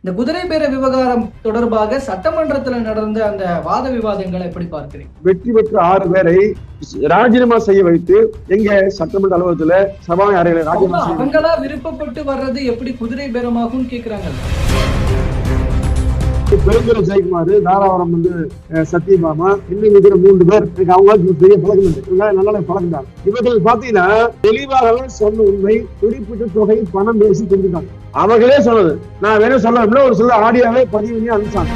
இந்த குதிரை பேர விவகாரம் தொடர்பாக சட்டமன்றத்துல நடந்த அந்த வாத விவாதங்களை எப்படி பார்க்கிறீங்க? வெற்றி பெற்ற 6 பேரை ராஜினாமா செய்ய வைத்து எங்க சட்டமன்ற அலுவலகத்துல சபாநாயகர் அறையில ராஜினாமா செய்ய அவங்களா விருப்பப்பட்டு வர்றது எப்படி குதிரை பேரமாகும் கேக்குறாங்க. பெருந்துறை ஜெயக்குமார், தாராபுரம் சத்யபாமா, இன்னும் இருக்கிற 3 பேர் அவங்களுக்கு பெரிய பழக்கம் இல்லை. இவங்க நல்ல பழக்கம் தான். இவர்கள் பாத்தீங்கன்னா தெளிவாக சொன்ன உண்மை, குறிப்பிட்ட தொகை பணம் பேசி தெரிஞ்சுக்காங்க. அவர்களே சொன்னது. நான் வேணும் சொல்ல ஒரு சில ஆடியோவே பதிவு பண்ணி அனுப்பிச்சாங்க.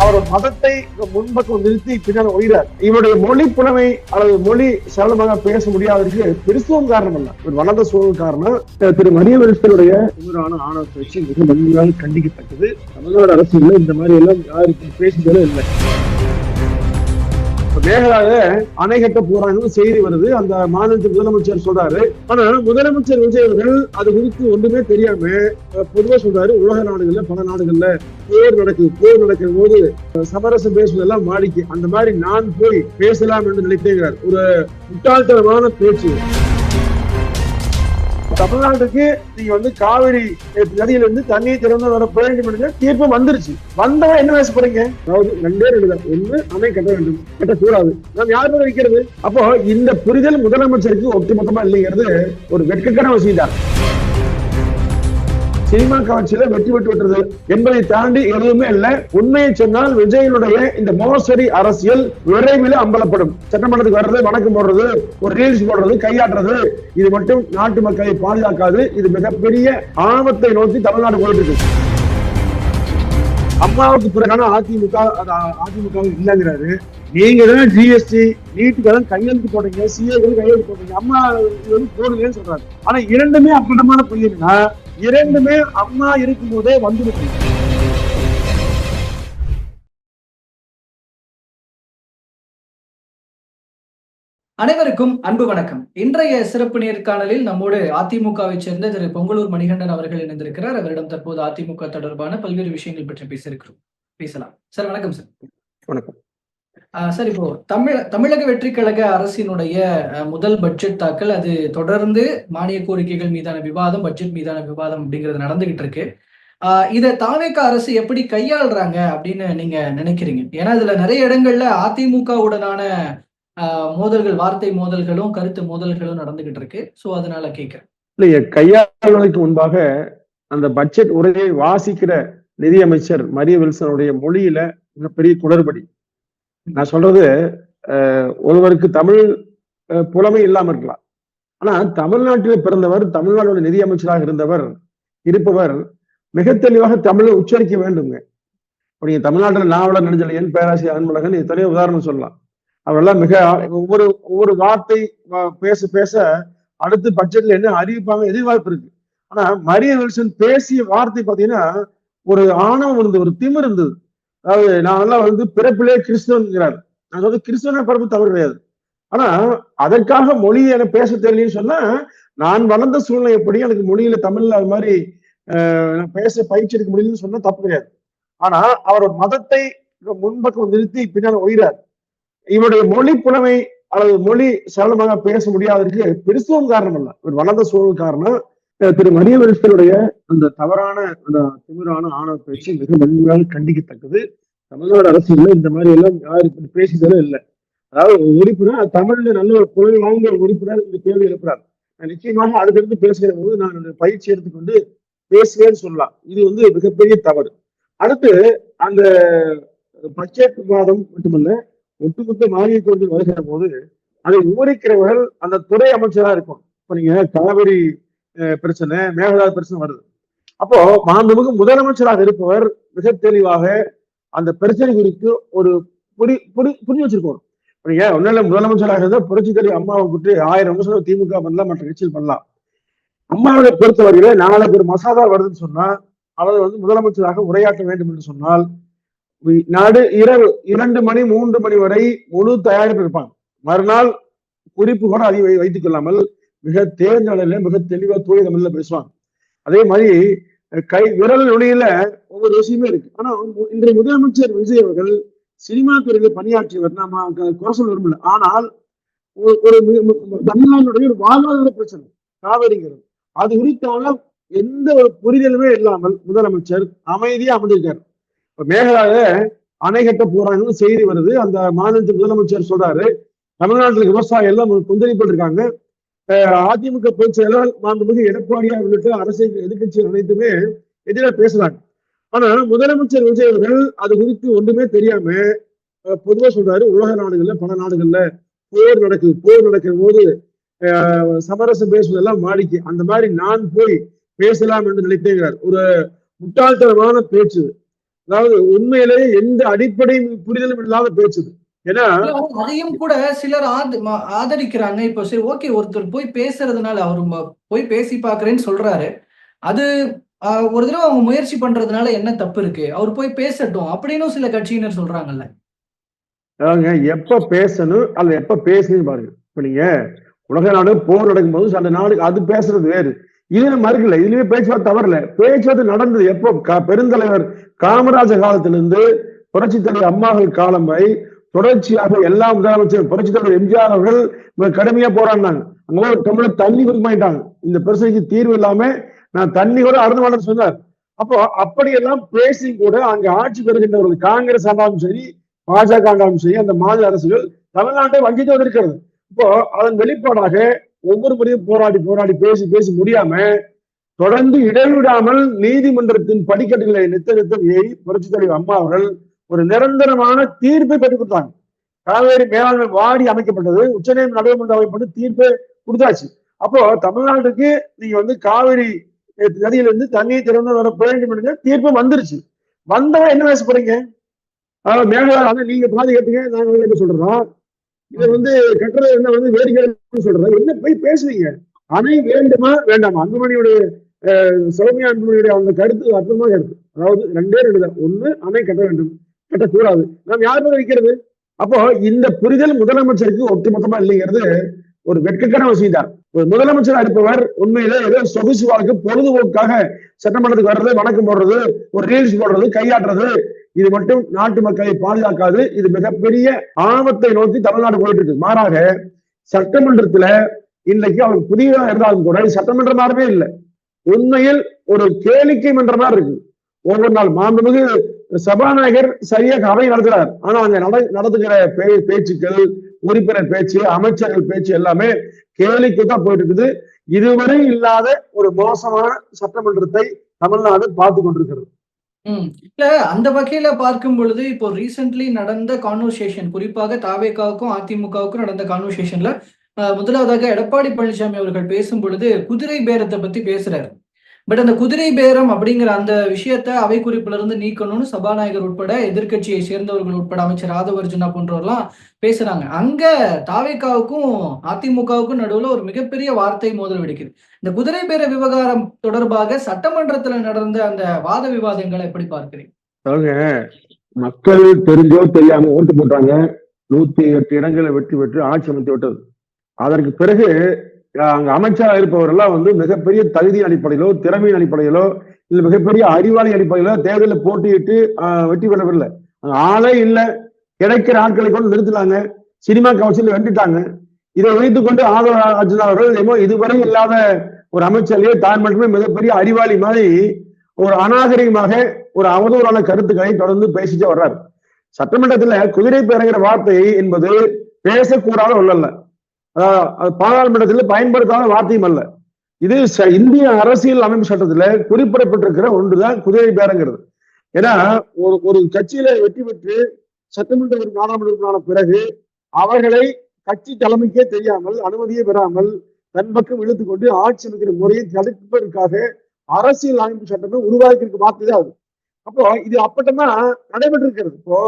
அவர் மதத்தை முன்பக்கம் நிறுத்தி பின்னால் ஒய்கிறார். இவருடைய மொழி புலமை அல்லது மொழி சரளமாக பேச முடியாததற்கு கிறிஸ்துவம் காரணம் அல்ல, ஒரு வளர்ந்த சூழல் காரணம். திரு மரியவெல்சனுடைய இவரான ஆணவ பேச்சு மிக வன்மையாக கண்டிக்கத்தக்கது. தமிழ்நாடு அரசியல் இந்த மாதிரி எல்லாம் யாருக்கும் பேசுதலே இல்லை. மேகலாக அணை கட்ட போறாங்கன்னு செய்தி வருது. அந்த மாநிலத்தின் முதலமைச்சர் சொல்றாரு. ஆனா முதலமைச்சர் விஜய் அவர்கள் அது குறித்து ஒன்றுமே தெரியாம பொதுவா சொல்றாரு, உலக நாடுகள்ல பல நாடுகள்ல போர் நடக்கிற போது சமரசம் பேசுவதெல்லாம் வாடிக்கை, அந்த மாதிரி நான் போய் பேசலாம் என்று நினைத்தேங்கிறார். ஒரு முட்டாள்தனமான பேச்சு. தமிழ்நாட்டுக்கு நீங்க காவிரி நதியில இருந்து தண்ணீர் திறந்து வர வேண்டும் என்ற தீர்ப்பு வந்துருச்சு. வந்தவன் என்ன பேச போறீங்க? அதாவது 2 தான். ஒண்ணு, அணை கட்ட வேண்டும், கட்டக்கூடாது. நாம் யாருமே வைக்கிறது. அப்போ இந்த புரிதல் முதலமைச்சருக்கு ஒட்டுமொத்தமா இல்லைங்கிறது ஒரு வெட்கக்கேடான விஷயம் தான். சினிமா காட்சியில வெற்றி பெற்று விட்டது என்பதை தாண்டி எதுவுமே இல்லை. உண்மையை சொன்னால் விஜயனுடைய இந்த மோசடி அரசியல் விரைவில் அம்பலப்படும். சட்டமன்றத்துக்கு வர்றது, வணக்கம் போடுறது, ஒரு ரீல்ஸ் போடுறது, கையாட்டுறது, இது மட்டும் நாட்டு மக்களை பாதுகாக்காது. இது மிகப்பெரிய ஆபத்தை நோக்கி தமிழ்நாடு போயிட்டு இருக்கு. அம்மாவுக்கு பிறகான அதிமுக இல்லைங்கிறாரு. நீங்க தான் ஜிஎஸ்டி நீட்டுக்கு கையெழுத்து போட்டீங்க, சிஏக்கு கையெழுத்து போட்டீங்க, அம்மா போடுங்கன்னு சொல்றாரு. ஆனா இரண்டுமே அப்பட்டமான பொய்னா, இரண்டுமே அம்மா இருக்கும் போதே வந்துருக்கு. அனைவருக்கும் அன்பு வணக்கம். இன்றைய சிறப்பு நேர்காணலில் நம்மோடு அதிமுகவை சேர்ந்த திரு பொங்கலூர் மணிகண்டன் அவர்கள் இணைந்திருக்கிறார். அவரிடம் தற்போது அதிமுக தொடர்பான பல்வேறு விஷயங்கள் பற்றி பேசலாம். சார் வணக்கம். சார் வணக்கம். சார், இப்போ தமிழக வெற்றி கழக அரசினுடைய முதல் பட்ஜெட் தாக்கல், அது தொடர்ந்து மானிய கோரிக்கைகள் மீதான விவாதம், பட்ஜெட் மீதான விவாதம் அப்படிங்கிறது நடந்துகிட்டு இருக்கு. இதை தாவேக அரசு எப்படி கையாளுறாங்க அப்படின்னு நீங்க நினைக்கிறீங்க? ஏன்னா இதுல நிறைய இடங்கள்ல அதிமுகவுடனான மோதல்கள், வார்த்தை மோதல்களும் கருத்து மோதல்களும் நடந்துகிட்டு இருக்கு. சோ அதனால கேட்கிறேன். இல்லையா, கையாளுவதற்கு முன்பாக அந்த பட்ஜெட் உரையை வாசிக்கிற நிதியமைச்சர் மரியவெல்சனுடைய மொழியில மிகப்பெரிய குளறுபடி. நான் சொல்றது, ஒருவருக்கு தமிழ் புலமை இல்லாம இருக்கலாம். ஆனா தமிழ்நாட்டில் பிறந்தவர், தமிழ்நாடு நிதியமைச்சராக இருப்பவர் மிக தெளிவாக தமிழை உச்சரிக்க வேண்டுங்க. நீங்க தமிழ்நாட்டில் நாவலர் நெடுஞ்செழியன், பேராசிரியர் அன்பழகன், எத்தனையோ உதாரணம் சொல்லலாம். அவரெல்லாம் மிக ஒவ்வொரு வார்த்தை பேச அடுத்து பட்ஜெட்ல என்ன அறிவிப்பாங்க எதிர்பார்ப்பு இருக்கு. ஆனா மரியவெல்சன் பேசிய வார்த்தை பாத்தீங்கன்னா ஒரு ஆணவம் இருந்தது, ஒரு திமிர் இருந்தது. அதாவது நான் எல்லாம் பிறப்பிலே கிறிஸ்தவன்கிறார். நான் சொல்றது கிறிஸ்தவன பிறப்பு தவறு கிடையாது. ஆனா அதற்காக மொழியை எனக்கு பேச தெரியலன்னு சொன்னா, நான் வளர்ந்த சூழ்நிலை எப்படி, எனக்கு மொழியில தமிழ்ல அது மாதிரி நான் பேச பயிற்சி எடுக்க முடியலன்னு சொன்னா தப்பு கிடையாது. ஆனா அவர் மதத்தை முன்பக்கம் நிறுத்தி பின்னால் ஒய்கிறார். இவருடைய மொழி புலமை அல்லது மொழி சரளமாக பேச முடியாததற்கு கிறிஸ்துவம் காரணம் அல்ல, ஒரு வளர்ந்த சூழல் காரணம். திரு மரியவெல்சனுடைய அந்த தவறான அந்த திமிரான ஆணவ பேச்சு மிக வன்மையாக கண்டிக்கத்தக்கது. தமிழ்நாடு அரசியல்ல இந்த மாதிரி எல்லாம் யாருக்கு பேசுதலும் இல்லை. அதாவது உறுப்பினர் தமிழ்ல நல்ல ஒரு புலமை வாய்ந்த உறுப்பினர் இந்த கேள்வி எழுப்புறார். நிச்சயமாக அடுத்தடுத்து பேசுகிற போது நான் பயிற்சி எடுத்துக்கொண்டு பேசுவேன்னு சொல்லலாம். இது மிகப்பெரிய தவறு. அடுத்து அந்த பட்ஜெட் விவாதம் மட்டுமல்ல, ஒட்டுமொத்த மானிய கோரிக்கை வருகிற போது அதை விவரிக்கிறவர்கள் அந்த துறை அமைச்சரா இருக்கும். இப்ப நீங்க காவிரி பிரச்சனை, மேகதாது பிரச்சனை வருது. அப்போ மாண்புமிகு முதலமைச்சராக இருப்பவர் மிக தெளிவாக அந்த பிரச்சனை குறித்து ஒரு புரிஞ்சு வச்சிருக்கணும். நீங்க ஒன்னும் முதலமைச்சராக இருந்தா புரட்சி தலைவர் அம்மாவை கூட்டு 1000 விமர்சனம் திமுக பண்ணலாம், மற்ற கட்சியில் பண்ணலாம். அம்மாவை பொறுத்தவரையில நாளைக்கு ஒரு மசோதா வருதுன்னு சொன்னா அவர் முதலமைச்சராக உரையாற்ற வேண்டும் என்று சொன்னால் நாடு இரவு 2 மணி 3 மணி வரை முழு தயாரிப்பு இருப்பாங்க. மறுநாள் குறிப்பு கூட அதை வைத்துக் கொள்ளாமல் மிக தேர்ந்த நிலையில மிக தெளிவா தூய தமிழ்ல பேசுவாங்க. அதே மாதிரி விரல் நுனியில ஒவ்வொரு விஷயமே இருக்கு. ஆனா இன்றைய முதலமைச்சர் விஜய் அவர்கள் சினிமா துறையில பணியாற்றியவர், நாம குறை சொல்ல விரும்பல. ஆனால் ஒரு தமிழ்நாட்டுடைய ஒரு வாழ்வாதார பிரச்சனை காவிரிங்கிறது, அது குறித்தான எந்த ஒரு புரிதலுமே இல்லாமல் முதலமைச்சர் அமைதியா அமர்ந்திருக்காரு. இப்ப மேகலால அணை கட்ட போறாங்கன்னு செய்தி வருது. அந்த மாநிலத்தின் முதலமைச்சர் சொல்றாரு, தமிழ்நாட்டில் விவசாயம் எல்லாம் கொந்தளிப்பில் இருக்காங்க. அதிமுக பொதுச் செயலாளர் மாண்புமிகு எடப்பாடியார் உள்ளிட்ட அரசியல் எதிர்கட்சிகள் அனைத்துமே எதிராக பேசுறாங்க. ஆனா முதலமைச்சர் விஜய் அவர்கள் அது குறித்து ஒன்றுமே தெரியாம பொதுவா சொல்றாரு, உலக நாடுகள்ல பல நாடுகள்ல போர் நடக்கிற போது சமரசம் பேசுவதெல்லாம் வாடிக்கை, அந்த மாதிரி நான் போய் பேசலாம் என்று நினைத்தேங்கிறார். ஒரு முட்டாள்தனமான பேச்சு. அதாவது உண்மையிலேயே எந்த அடிப்படை புரிதலும் இல்லாத பேச்சு. ஏன்னா அதையும் கூட சிலர் ஆதரிக்கிறாங்க. இப்போ சரி, ஓகே, ஒருத்தர் போய் பேசுறதுனால அவரு போய் பேசி பாக்குறேன்னு சொல்றாரு. அது ஒரு தடவை அவங்க முயற்சி பண்றதுனால என்ன தப்பு இருக்கு? அவர் போய் பேசட்டும் அப்படின்னு சில கட்சியினர் சொல்றாங்கல்ல. எப்ப பேசணும் அல்ல எப்ப பேசணும் பாருங்க. இப்ப நீங்க உலக நாடு போர் நடக்கும்போது அந்த நாடு அது பேசுறது வேறு. இதுல மறுக்கல, இதுலயே பேச்சுவார்த்தை தவறல. பேச்சுவார்த்தை நடந்தது எப்போ? பெருந்தலைவர் காமராஜர் காலத்திலிருந்து புரட்சி தலைவர் அம்மாவில் காலம் வரை தொடர்ச்சியாக எல்லா முதலமைச்சர் புரட்சி தலைவர் எம்ஜிஆர் அவர்கள் கடுமையா போராடினாங்க. அங்க தமிழர் தண்ணி குடிமாயிட்டாங்க. இந்த பிரச்சனைக்கு தீர்வு இல்லாம நான் தண்ணி கூட அருந்த மாட்டேன்னு சொன்னார். அப்போ அப்படியெல்லாம் பேசி கூட அங்க ஆட்சி பெறுகின்றவர்கள் காங்கிரஸ் ஆண்டாலும் சரி, பாஜக ஆண்டாலும் சரி, அந்த மாநில அரசுகள் தமிழ்நாட்டை வஞ்சித்து வந்திருக்கிறது. இப்போ அதன் வெளிப்பாடாக ஒவ்வொரு முறையும் போராடி போராடி பேசி பேசி முடியாம தொடர்ந்து இடைவிடாமல் நீதிமன்றத்தின் படிக்கட்டுகளை நித்தம் ஏறி புரட்சி தலைவர் அம்மா அவர்கள் ஒரு நிரந்தரமான தீர்ப்பை பெற்றுக் கொடுத்தாங்க. காவேரி மேலாண்மை வாடி அமைக்கப்பட்டது, உச்சநீதிமன்ற நடைமுறை அமைப்பட்டு தீர்ப்பை கொடுத்தாச்சு. அப்போ தமிழ்நாட்டுக்கு நீங்க காவிரி நதியிலிருந்து தண்ணீர் திறந்து வர வேண்டும் என்று தீர்ப்பு வந்துருச்சு. வந்தவன் என்ன பேச போறீங்க? மேகலால நீங்க பாதுகாத்துங்க, நாங்க என்ன சொல்றோம், இதை கட்டுறது என்ன வேடிக்கை சொல்றோம். என்ன போய் பேசுவீங்க? அணை வேண்டுமா வேண்டாமா? அன்புமணியுடைய சௌமியா அன்புமணியுடைய அந்த கருத்து அற்புதமான கருத்து. அதாவது ரெண்டே ரெண்டு, ஒண்ணு அணை கட்ட வேண்டும், கட்டக்கூடாது. நாம் யார் மேல வைக்கிறது? அப்போ இந்த புரிதல் முதலமைச்சருக்கு ஒட்டுமொத்தமா இல்லைங்கிறது ஒரு வெட்கக்கன விஷயம் தான். ஒரு முதலமைச்சர் இருப்பவர் உண்மையில ஏதோ சொகுசு வாழ்க்கை பொழுதுபோக்காக சட்டமன்றத்துக்கு வர்றது, வணக்கம் போடுறது, ஒரு ரீல்ஸ் போடுறது, கையாட்டுறது, இது மட்டும் நாட்டு மக்களை பாதுகாக்காது. இது மிகப்பெரிய ஆபத்தை நோக்கி தமிழ்நாடு போயிட்டு இருக்கு. மாறாக சட்டமன்றத்துல இன்றைக்கு அவர் புதியதாக இருந்தாலும் கூட சட்டமன்ற மாதிரியே இல்லை, உண்மையில் ஒரு கேளிக்கை மன்ற மாதிரி இருக்கு. ஒவ்வொரு நாள் மாண்புமிகு சபாநாயகர் சரியாக அவை நடத்துறார். ஆனா அங்க நடத்துகிற பேச்சுக்கள், உறுப்பினர் பேச்சு, அமைச்சர்கள் பேச்சு எல்லாமே கேளிக்கை தான் போயிட்டு இருக்குது. இதுவரை இல்லாத ஒரு மோசமான சட்டமன்றத்தை தமிழ்நாடு பார்த்து கொண்டிருக்கிறது. இல்ல, அந்த வகையில பார்க்கும் பொழுது இப்போ ரீசென்ட்லி நடந்த கான்வர்சேஷன், குறிப்பாக தாவேகாவுக்கும் அதிமுகவுக்கும் நடந்த கான்வர்சேஷன்ல முதலாவதாக எடப்பாடி பழனிசாமி அவர்கள் பேசும் பொழுது குதிரை பேரத்தை பத்தி பேசுறாரு. பட் அந்த குதிரை பேரம் அப்படிங்கிற அந்த விஷயத்த அவை குறிப்புல இருந்து நீக்கணும்னு சபாநாயகர் உட்பட எதிர்கட்சியை சேர்ந்தவர்கள் உட்பட அமைச்சர் ஆதவர்ஜுனா போன்றவர்லாம் பேசுறாங்க. அங்க தாவேகாவுக்கும் அதிமுகவுக்கும் நடுவுல ஒரு மிகப்பெரிய வார்த்தை மோதல் வெடிக்குது. இந்த குதிரை பேர விவகாரம் தொடர்பாக சட்டமன்றத்துல நடந்த அந்த வாத விவாதங்களை எப்படி பார்க்கிறீங்க? மக்கள் தெரிஞ்சோ தெரியாம ஓட்டு போட்டாங்க. 108 இடங்களை வெற்றி பெற்று ஆட்சி அமைத்து விட்டது. அதற்கு பிறகு அங்க அமைச்சராக இருப்பவரெல்லாம் மிகப்பெரிய தகுதி அடிப்படையிலோ, திறமையின் அடிப்படையிலோ, இல்ல மிகப்பெரிய அறிவாளி அடிப்படையிலோ தேர்தலில் போட்டியிட்டு வெற்றி பெறவில்லை. ஆளே இல்லை, கிடைக்கிற ஆட்களை கொண்டு நிறுத்தினாங்க, சினிமா கவுன்சில் வென்றுட்டாங்க. இதை வைத்துக் கொண்டு ஆதவ அவர்கள் இதுவரை இல்லாத ஒரு அமைச்சரையே தான் மட்டுமே மிகப்பெரிய அறிவாளி மாதிரி ஒரு அநாகரிகமாக ஒரு அவதூறான கருத்துக்களை தொடர்ந்து பேசிட்டு வர்றாரு. சட்டமன்றத்துல குதிரை பேரங்கிற வார்த்தை என்பது பேசக்கூடாத ஒண்ணல்ல, பாராளுமன்றத்தில் பயன்படுத்தாத வார்த்தையும் அல்ல. இது இந்திய அரசியல் அமைப்பு சட்டத்துல குறிப்பிடப்பட்டிருக்கிற ஒன்றுதான் குதிரை பேரங்கிறது. ஏன்னா ஒரு கட்சியில வெற்றி பெற்று சட்டமன்ற நாடாளுமன்ற உறுப்பினரான பிறகு அவர்களை கட்சி தலைமைக்கே தெரியாமல், அனுமதியே பெறாமல் தன் பக்கம் இழுத்துக் கொண்டு ஆட்சி அமைக்கிற முறையை தடுப்பதற்காக அரசியல் அமைப்பு சட்டமே உருவாக்கி மாற்றதே ஆகுது. அப்போ இது அப்பட்டமா நடைபெற்று இருக்கிறது. இப்போ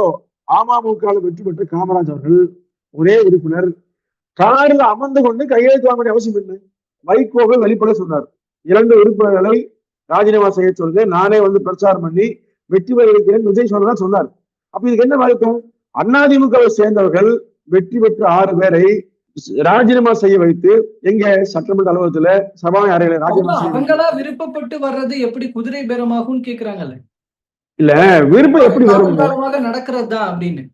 அமமுக வெற்றி பெற்று காமராஜ் அவர்கள் ஒரே உறுப்பினர் காரில் அமர்ந்து கொண்டு கையெழுத்து வாங்க வேண்டிய அவசியம் இல்லை. வைகோவை வெளிப்பட சொன்னார். 2 உறுப்பினர்களை ராஜினாமா செய்ய சொல்லுங்க, நானே பிரச்சாரம் பண்ணி வெற்றி பெறுகிறேன் விஜய் சொல்லதான் சொன்னார். அப்ப இதுக்கு என்ன வழக்கம்? அதிமுகவை சேர்ந்தவர்கள் வெற்றி பெற்ற 6 பேரை ராஜினாமா செய்ய வைத்து எங்க சட்டமன்ற அலுவலகத்துல சபாநாயகர் அறையில ராஜினாமா அவங்களா விருப்பப்பட்டு வர்றது எப்படி குதிரை பேரமாகும் கேக்குறாங்கல்ல. இல்ல, விருப்பம் எப்படி வரும்? நடக்கிறது தான் அப்படின்னு.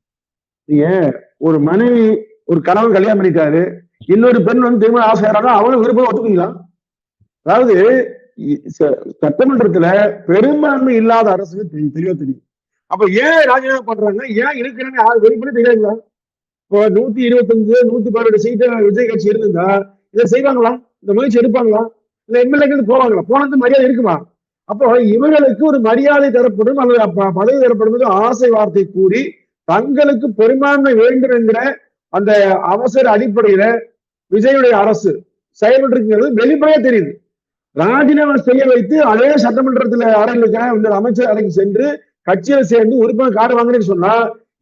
ஒரு மனைவி ஒரு கணவன் கல்யாணம் பண்ணிட்டாரு, இன்னொரு பெண் திருமணம் ஆசைறாங்க, அவனும் விருப்பம் ஒத்துக்குங்களா? அதாவது சட்டமன்றத்துல பெரும்பான்மை இல்லாத அரசுக்கு தெரியும். அப்ப ஏன் ராஜினாமா பண்றாங்க, ஏன் இருக்கிறாங்க வெளிப்பட தெரியாதுங்களா? இப்போ 125 118 சீட்டு விஜய் கட்சி இருந்தா இதை செய்வாங்களா? இந்த முயற்சி எடுப்பாங்களா? இல்ல எம்எல்ஏக்கள் போவாங்களா? போனது மரியாதை இருக்குமா? அப்போ இவர்களுக்கு ஒரு மரியாதை தரப்படும் அல்லது பதவி தரப்படும் ஆசை வார்த்தை கூறி தங்களுக்கு பெரும்பான்மை வேண்டும் என்கிற அந்த அவசர அடிப்படையில விஜயுடைய அரசு செயல்பட்டு வெளிப்படையா தெரியுது. ராஜினாமா செய்ய வைத்து அதே சட்டமன்றத்தில் அறையில் அமைச்சர் அறைக்கு சென்று கட்சியில சேர்ந்து உறுப்பினர் கார்டு வாங்குறேன்னு சொன்னா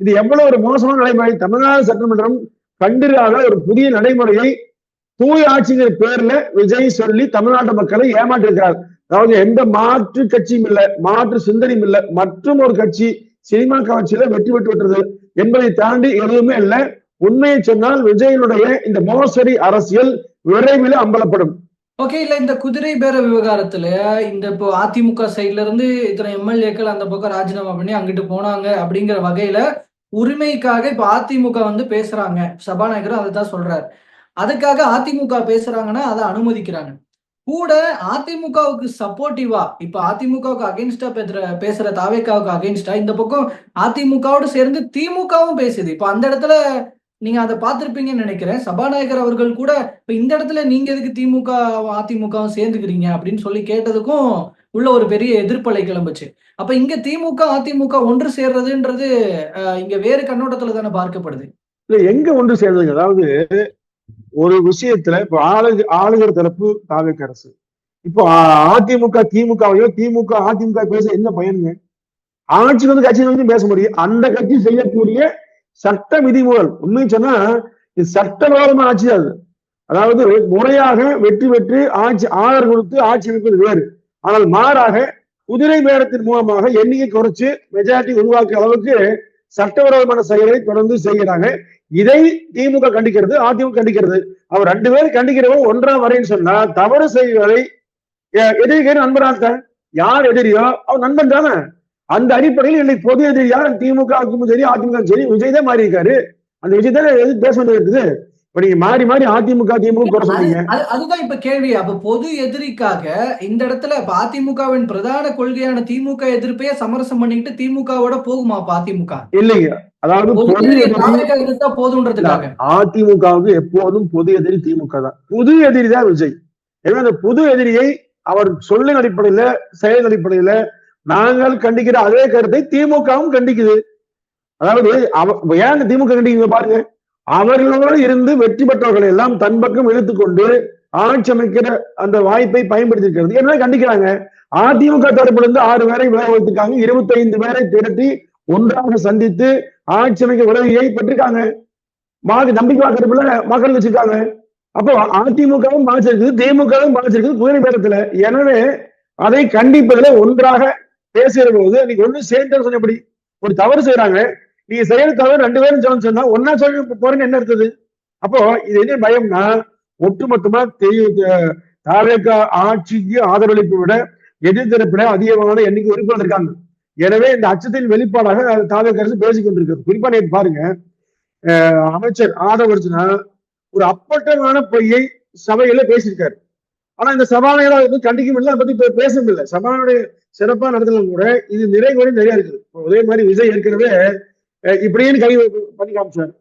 இது எவ்வளவு ஒரு மோசமான நடைமுறை. தமிழ்நாடு சட்டமன்றம் கண்டிராத ஒரு புதிய நடைமுறையை தூய் ஆட்சிங்கிற பேர்ல விஜய் சொல்லி தமிழ்நாட்டு மக்களை ஏமாற்றிருக்கிறார். அதாவது எந்த மாற்று கட்சியும் இல்லை, மாற்று சிந்தனையும் இல்லை, மற்றும் ஒரு கட்சி சினிமா காட்சியில வெற்றி பெற்று விட்டது என்பதை தாண்டி எதுவுமே இல்லை. உண்மையை சொன்னால் விஜயனுடைய இந்த மோசடி அரசியல் விரைவில் அம்பலப்படும். ஓகே, இல்ல இந்த குதிரை பேர விவகாரத்துல இந்த இப்போ அதிமுக சைட்ல இருந்து இத்தனை எம்எல்ஏக்கள் அந்த பக்கம் ராஜினாமா பண்ணி அங்கிட்டு போனாங்க அப்படிங்கிற வகையில உரிமைக்காக இப்ப அதிமுக வந்து பேசுறாங்க. சபாநாயகரும் அதை தான் சொல்றாரு. அதுக்காக அதிமுக பேசுறாங்கன்னா அதை அனுமதிக்கிறாங்க. கூட அதிமுகவுக்கு சப்போர்ட்டிவா இப்ப அதிமுகவுக்கு அகைன்ஸ்டா பேசுற தாவேக்காவுக்கு அகைன்ஸ்டா இந்த பக்கம் அதிமுகவோடு சேர்ந்து திமுகவும் பேசுது. இப்ப அந்த இடத்துல நீங்க அதை பார்த்திருப்பீங்கன்னு நினைக்கிறேன். சபாநாயகர் அவர்கள் கூட இப்ப இந்த இடத்துல நீங்க எதுக்கு திமுக அதிமுகவும் சேர்ந்துக்கிறீங்க அப்படின்னு சொல்லி கேட்டதுக்கும் உள்ள ஒரு பெரிய எதிர்ப்பலை கிளம்புச்சு. அப்ப இங்க திமுக அதிமுக ஒன்று சேர்றதுன்றது இங்க வேறு கண்ணோட்டத்துல தானே பார்க்கப்படுது. இல்ல எங்க ஒன்று சேர்றதுங்க, அதாவது ஒரு விஷயத்துல இப்ப ஆளுகிற தரப்பு தாவேக்க அரசு, இப்போ அதிமுக திமுகவையோ திமுக அதிமுக பேச என்ன பயனுங்க? ஆட்சி வந்து கட்சி வந்து பேச முடியும். அந்த கட்சி செய்யக்கூடிய சட்ட விதிமுறை உண்மை சொன்னா இது சட்டவிரோதமான ஆட்சி அது. அதாவது முறையாக வெற்றி பெற்று ஆட்சி ஆதரவு கொடுத்து ஆட்சி அமைப்பது வேறு. ஆனால் மாறாக குதிரை பேரத்தின் மூலமாக எண்ணிக்கை குறைச்சு மெஜாரிட்டி உருவாக்கிய அளவுக்கு சட்டவிரோதமான செயலை தொடர்ந்து செய்கிறாங்க. இதை திமுக கண்டிக்கிறது, அதிமுக கண்டிக்கிறது. அவர் 2 பேரும் கண்டிக்கிறவங்க ஒன்றாம் வரைன்னு சொன்னா தவறு செய்வதை எதிரிக்கிற நண்பராக யார் எதிரியோ அவர் நண்பன் தானே. அந்த அடிப்படையில் இன்னைக்கு பொது எதிரியா திமுக சரி அதிமுக சரி விஜய் தான் மாறி இருக்காரு. அந்த விஜய் தான் எது பேச வேண்டியது இருக்குது. இப்ப நீங்க மாறி மாறி அதிமுக திமுக குறை சொன்னீங்க. அதுதான் இப்ப கேள்வி. அப்ப பொது எதிரிக்காக இந்த இடத்துல அதிமுகவின் பிரதான கொள்கையான திமுக எதிர்ப்பையே சமரசம் பண்ணிட்டு திமுகவோட போகுமா அதிமுக? இல்லைங்க. அதாவது போதுன்றதுக்காக அதிமுகவுக்கு எப்போதும் பொது எதிரி திமுக தான். புது எதிரி தான் விஜய். ஏன்னா அந்த புது எதிரியை அவர் சொல்லின் அடிப்படையில செயல் அடிப்படையில நாங்கள் கண்டிக்கிற அதே கருத்தை திமுகவும் கண்டிக்குது. அதாவது ஏன் திமுக கண்டிக்க பாருங்க, அவர்களோடு இருந்து வெற்றி பெற்றவர்களை எல்லாம் தன் பக்கம் இழுத்துக்கொண்டு ஆட்சி அமைக்கிற அந்த வாய்ப்பை பயன்படுத்தி என்ன கண்டிக்கிறாங்க. அதிமுக தரப்புல இருந்து 6 பேரை விலக வைத்திருக்காங்க, 25 பேரை திரட்டி ஒன்றாக சந்தித்து ஆட்சி அமைக்க உதவியை பெற்றிருக்காங்க. நம்பிக்கை வாக்கெடுப்புல மக்கள் வச்சிருக்காங்க. அப்போ அதிமுகவும் பாதிச்சிருக்குது, திமுகவும் பாதிச்சிருக்குது குதிரை பேரத்துல. எனவே அதை கண்டிப்பதில் ஒன்றாக பேசுகிற போது நீங்க ஒண்ணு சேர்ந்து சொன்னபடி ஒரு தவறு செய்யறாங்க, நீங்க செய்யற தவறு 2 பேரும் சொன்னா ஒன்னா சொல்லி போறேன்னு என்ன இருக்குது? அப்போ இது என்ன பயம்னா ஒட்டுமொத்தமா தாவேக ஆட்சிக்கு ஆதரவளிப்பை விட எதிர்த்தரப்பிட அதிகமான எண்ணிக்கை உறுப்பினர் இருக்காங்க. எனவே இந்த அச்சத்தின் வெளிப்பாடாக தாவேக அரசு பேசிக் கொண்டிருக்கிறது. குறிப்பா நேற்று பாருங்க, அமைச்சர் ஆதவர்ஜுனா ஒரு அப்பட்டமான பொய்யை சபையில பேசியிருக்காரு. ஆனா இந்த சபாநாயகர் வந்து கண்டிக்கும் இல்லை, அதை பத்தி பேசவும் இல்லை. சபாநாயகருடைய சிறப்பா நடத்தலாம் கூட இது நிறைகுறையும் நிறைய இருக்குது. அதே மாதிரி விஜய் ஏற்கனவே இப்படின்னு கை பண்ணி காமிச்சாரு.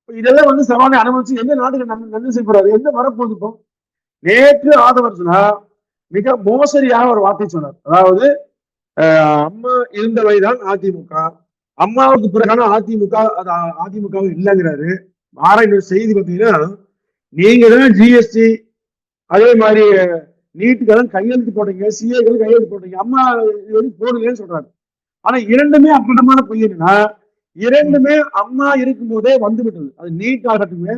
இதெல்லாம் வந்து சபாநாயகர் அனுமதிச்சு எந்த நாட்டுக்கு நன்மை செய்யக்கூடாது, எந்த வரப்போகுது? இப்போ நேற்று ஆதவர்ஜுனா மிக மோசடியாக ஒரு வார்த்தை சொன்னார். அதாவது அம்மா இருந்தவைதான் அதிமுக, அம்மாவுக்கு பிறகான அதிமுக அது அதிமுக இல்லைங்கிறாரு. ஆராய்ச்சி செய்தி பார்த்தீங்கன்னா நீங்க தான் ஜிஎஸ்டி அதே மாதிரி நீட்டுக்கெல்லாம் கையெழுத்து போட்டீங்க, சிஏக்கள் கையெழுத்து போட்டீங்க, அம்மா போடுங்கன்னு சொல்றாரு. ஆனா இரண்டுமே அப்பட்டமான பொய். என்னன்னா இரண்டுமே அம்மா இருக்கும் போதே வந்து விட்டது. அது நீட் ஆகட்டுமே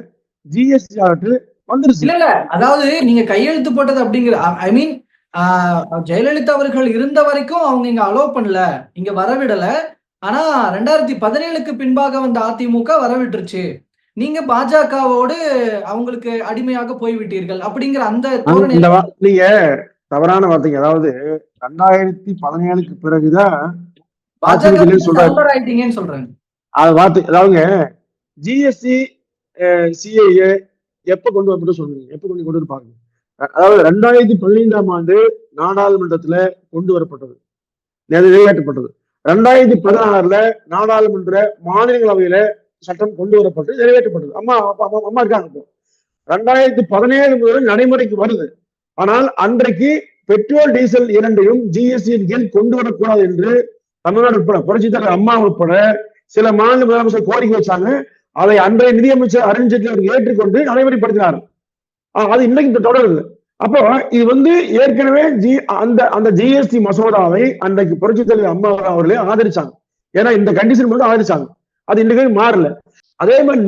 ஜிஎஸ்டி ஆகட்டும் வந்துருச்சு. இல்ல அதாவது நீங்க கையெழுத்து போட்டது அப்படிங்கிற ஐ மீன் ஜெயலலிதா அவர்கள் இருந்த வரைக்கும் அவங்க இங்க அலோவ் பண்ணல, இங்க வரவிடல. ஆனா 2017க்கு பின்பாக வந்த அதிமுக வரவிட்டுருச்சு. நீங்க பாஜகவோடு அவங்களுக்கு அடிமையாக போய்விட்டீர்கள் அப்படிங்கிற அந்த நீங்க தவறான வார்த்தைங்க. அதாவது 2017க்கு பிறகுதான் சொல்றாங்க. அதாவது ஜிஎஸ்டி சிஏஏ எப்ப கொண்டு வந்து சொல்றீங்க, எப்ப கொண்டு வந்து பாருங்க. அதாவது 2015ஆம் ஆண்டு நாடாளுமன்றத்துல கொண்டு வரப்பட்டது, நிறைவேற்றப்பட்டது. 2016ல நாடாளுமன்ற மாநிலங்களவையில சட்டம் கொண்டு வரப்பட்டு நிறைவேற்றப்பட்டது. அம்மா அம்மா இருக்காங்க. இப்போ 2017 முதல் நடைமுறைக்கு வருது. ஆனால் அன்றைக்கு பெட்ரோல் டீசல் இரண்டையும் ஜிஎஸ்டியின் கீழ் கொண்டு வரக்கூடாது என்று தமிழ்நாடு உட்பட புரட்சி தலைவர் அம்மா உட்பட சில மாநில முதலமைச்சர் கோரிக்கை வச்சாங்க. அதை அன்றைய நிதியமைச்சர் அருண் ஜேட்லி அவர் ஏற்றுக்கொண்டு நடைமுறைப்படுத்தினார். அது இன்னைக்கு தொடருது. அப்போ இது ஏற்கனவே அந்த ஜிஎஸ்டி மசோதாவை அன்றைக்கு புரட்சி தலைவர் அம்மா அவர்களே ஆதரிச்சாங்க. ஏன்னா இந்த கண்டிஷன் மட்டும் ஆதரிச்சாங்க. அது இன்றைக்கு மாறல. அதே மாதிரி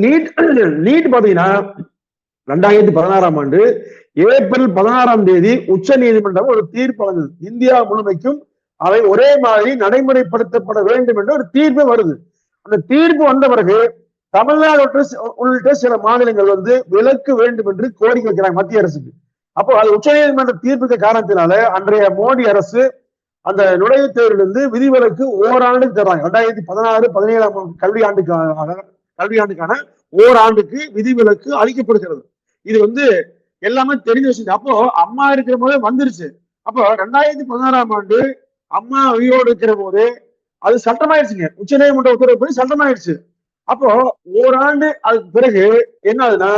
நீட் பாத்தீங்கன்னா 2016ஆம் ஆண்டு ஏப்ரல் 16ஆம் தேதி உச்ச நீதிமன்றம் ஒரு தீர்ப்பு வழங்குது. இந்தியா முழுமைக்கும் அவை ஒரே மாதிரி நடைமுறைப்படுத்தப்பட வேண்டும் என்று ஒரு தீர்ப்பு வருது. அந்த தீர்ப்பு வந்த பிறகு தமிழ்நாடு உள்ளிட்ட சில மாநிலங்கள் விலக்கு வேண்டும் என்று கோரிக்கை வைக்கிறாங்க மத்திய அரசுக்கு. அப்போ அது உச்ச நீதிமன்ற தீர்ப்புக்கு காரணத்தினால அன்றைய மோடி அரசு அந்த நுழைவுத் தேர்விலிருந்து விதிவிலக்கு ஓராண்டுக்கு தர்றாங்க. 2016-17ஆம் கல்வியாண்டுக்கான ஓராண்டுக்கு விதிவிலக்கு அளிக்கப்படுகிறது. இது எல்லாமே தெரிஞ்ச விஷயம். அப்போ அம்மா இருக்கிற போதே வந்துருச்சு. அப்போ 2016ஆம் ஆண்டு அம்மா உயிரோடு இருக்கிற போது அது சட்டமாயிடுச்சுங்க. உச்ச நீதிமன்ற உத்தரவுப்படி சட்டமாயிடுச்சு. அப்போ ஓராண்டு அதுக்கு பிறகு என்ன ஆகுதுன்னா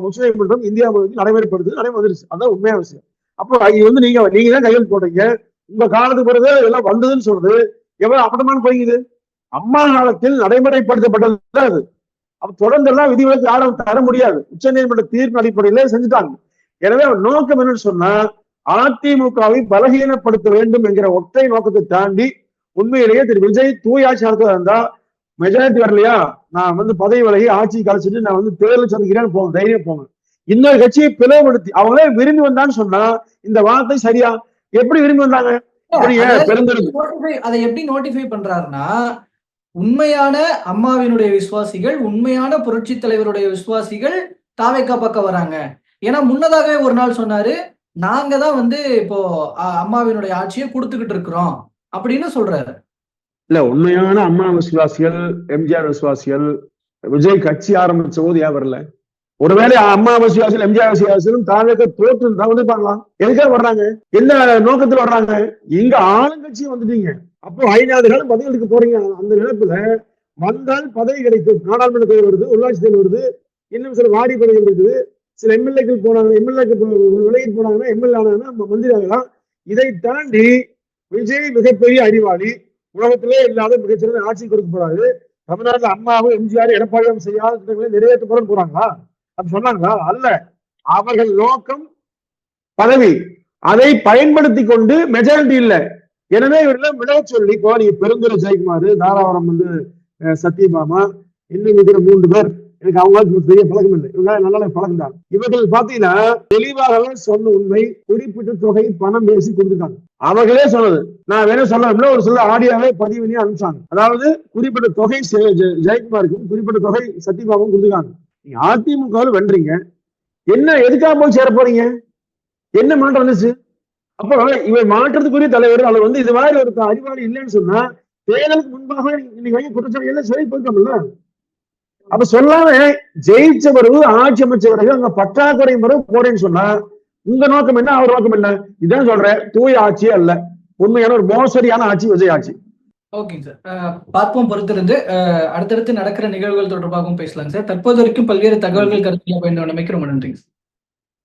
உச்ச நீதிமன்றம் இந்தியா முழுவதும் நடைமுறைப்படுத்து வந்துருச்சு. அதான் உண்மையான விஷயம். அப்போ இது நீங்க தான் கையெழுத்து போட்டீங்க. உங்க காலத்துக்கு பிறகு எல்லாம் வந்ததுன்னு சொல்றது எவ்வளவு அப்பட்டமான போய்க்குது. அம்மா காலத்தில் நடைமுறைப்படுத்தப்பட்டது அது. அப்ப தொடர்ந்து எல்லாம் விதிவிலக்கு யாரும் தர முடியாது. உச்ச நீதிமன்ற தீர்ப்பு அடிப்படையில செஞ்சுட்டாங்க. எனவே நோக்கம் என்னன்னு சொன்னா அதிமுகவை பலகீனப்படுத்த வேண்டும் என்கிற ஒற்றை நோக்கத்தை தாண்டி உண்மையிலேயே திரு விஜய் தூயாட்சி நடத்துவதா இருந்தா மெஜாரிட்டி வரலையா, நான் பதவி விலகி ஆட்சி கழிச்சிட்டு நான் தேர்தல் சந்திக்கிறேன்னு போங்க, தைரியம் போங்க. இன்னொரு கட்சியை பிளவுபடுத்தி அவங்களே விரும்பி வந்தான்னு சொன்னா இந்த வார்த்தை சரியா? எப்படி விரும்பி வந்தாங்க? அதை எப்படி நோட்டிஃபை பண்றாருன்னா, உண்மையான அம்மாவினுடைய விசுவாசிகள், உண்மையான புரட்சி தலைவருடைய விசுவாசிகள் தாவேக்கா பக்கம் வராங்க. ஏன்னா முன்னதாகவே ஒரு நாள் சொன்னாரு, நாங்க தான் இப்போ அம்மாவினுடைய ஆட்சியை கொடுத்துக்கிட்டு இருக்கிறோம் அப்படின்னு சொல்றாரு. இல்ல, உண்மையான அம்மா விசுவாசிகள், எம்ஜிஆர் விசுவாசிகள் விஜய் கட்சி ஆரம்பிச்ச போது ஏன் வரல? ஒருவேளை அம்மா விசுவாசிகள், எம்ஜிஆர் விசுவாசிகளும் தாவேக்கா தோற்று வந்துருப்பாங்களா? எதுக்காக வர்றாங்க? என்ன நோக்கத்தில் வர்றாங்க? இங்க ஆளுங்கட்சி வந்துட்டீங்க. அப்போ 5 காலம் பதவி எடுக்க போறீங்க. அந்த நிலத்துல வந்தால் பதவி கிடைக்கும். நாடாளுமன்ற தேர்தல் வருது, உள்ளாட்சி தேர்தல் வருது, இன்னும் சில வாடி பதவிகள் இருக்குது. சில எம்எல்ஏக்கள் போனாங்க, விலகி போனாங்கன்னா எம்எல்ஏ ஆனாங்கன்னா மந்திரி ஆகலாம். இதை தாண்டி விஜய் மிகப்பெரிய அறிவாளி, உலகத்திலே இல்லாத மிகச்சிறந்த ஆட்சி கொடுக்க போறாரு. தமிழ்நாட்டில் அம்மாவும் எம்ஜிஆர் எடப்பாடியும் செய்யாத திட்டங்களை நிறைவேற்ற போறாங்களா? அப்படி சொன்னாங்களா? அல்ல. அவர்கள் நோக்கம் பதவி. அதை பயன்படுத்தி கொண்டு மெஜாரிட்டி இல்ல. எனவே இவரெல்லாம் விட சொல்லி நீங்க பெருந்துறை ஜெயக்குமார், தாராபுரம் சத்யபாமா, இன்னும் இருக்கிற 3 பேர் எனக்கு அவங்களுக்கு பெரிய பழக்கம் இல்லை. இவங்க நல்ல பழக்கம் தான். இவர்கள் பாத்தீங்கன்னா தெளிவாகவே சொன்ன உண்மை, குறிப்பிட்ட தொகை பணம் பேசி கொடுத்துருக்காங்க. அவர்களே சொன்னது. நான் வேணும் சொல்ல ஒரு சில ஆடியோவே பதிவு பண்ணி அனுப்பிச்சாங்க. அதாவது குறிப்பிட்ட தொகை ஜெயக்குமாருக்கும் குறிப்பிட்ட தொகை சத்யபாமாவும் கொடுத்துருக்காங்க. நீங்க அதிமுகவில் வென்றீங்க, என்ன எதுக்காக போய் சேர போறீங்க? என்ன மாற்றம் வந்துச்சு? அப்போ இவர் மாற்றத்துக்குரிய தலைவர் அவர் இது மாதிரி ஒரு அறிவாளி இல்லைன்னு சொன்னா தேர்தலுக்கு முன்பாக இன்னைக்கு குற்றச்சாட்டு எல்லாம் சரி போயிருக்கோம்ல. அப்ப சொல்லாம ஜெயிச்ச பிறகு ஆட்சி அமைச்ச பிறகு அங்க பற்றாக்குறை பிறகு போறேன்னு சொன்னா உங்க நோக்கம் என்ன, அவர் நோக்கம் என்ன? இதான் சொல்றேன், தூய ஆட்சியே அல்ல, உண்மையான ஒரு மோசடியான ஆட்சி விஜய் ஆட்சி. ஓகேங்க சார், பார்ப்போம் பொறுத்திருந்து. அடுத்தடுத்து நடக்கிற நிகழ்வுகள் தொடர்பாகவும் பேசலாம் சார். தற்போது வரைக்கும் பல்வேறு தகவல்கள் கருத்தில் பயன்படுத்த ரொம்ப நன்றிங்க.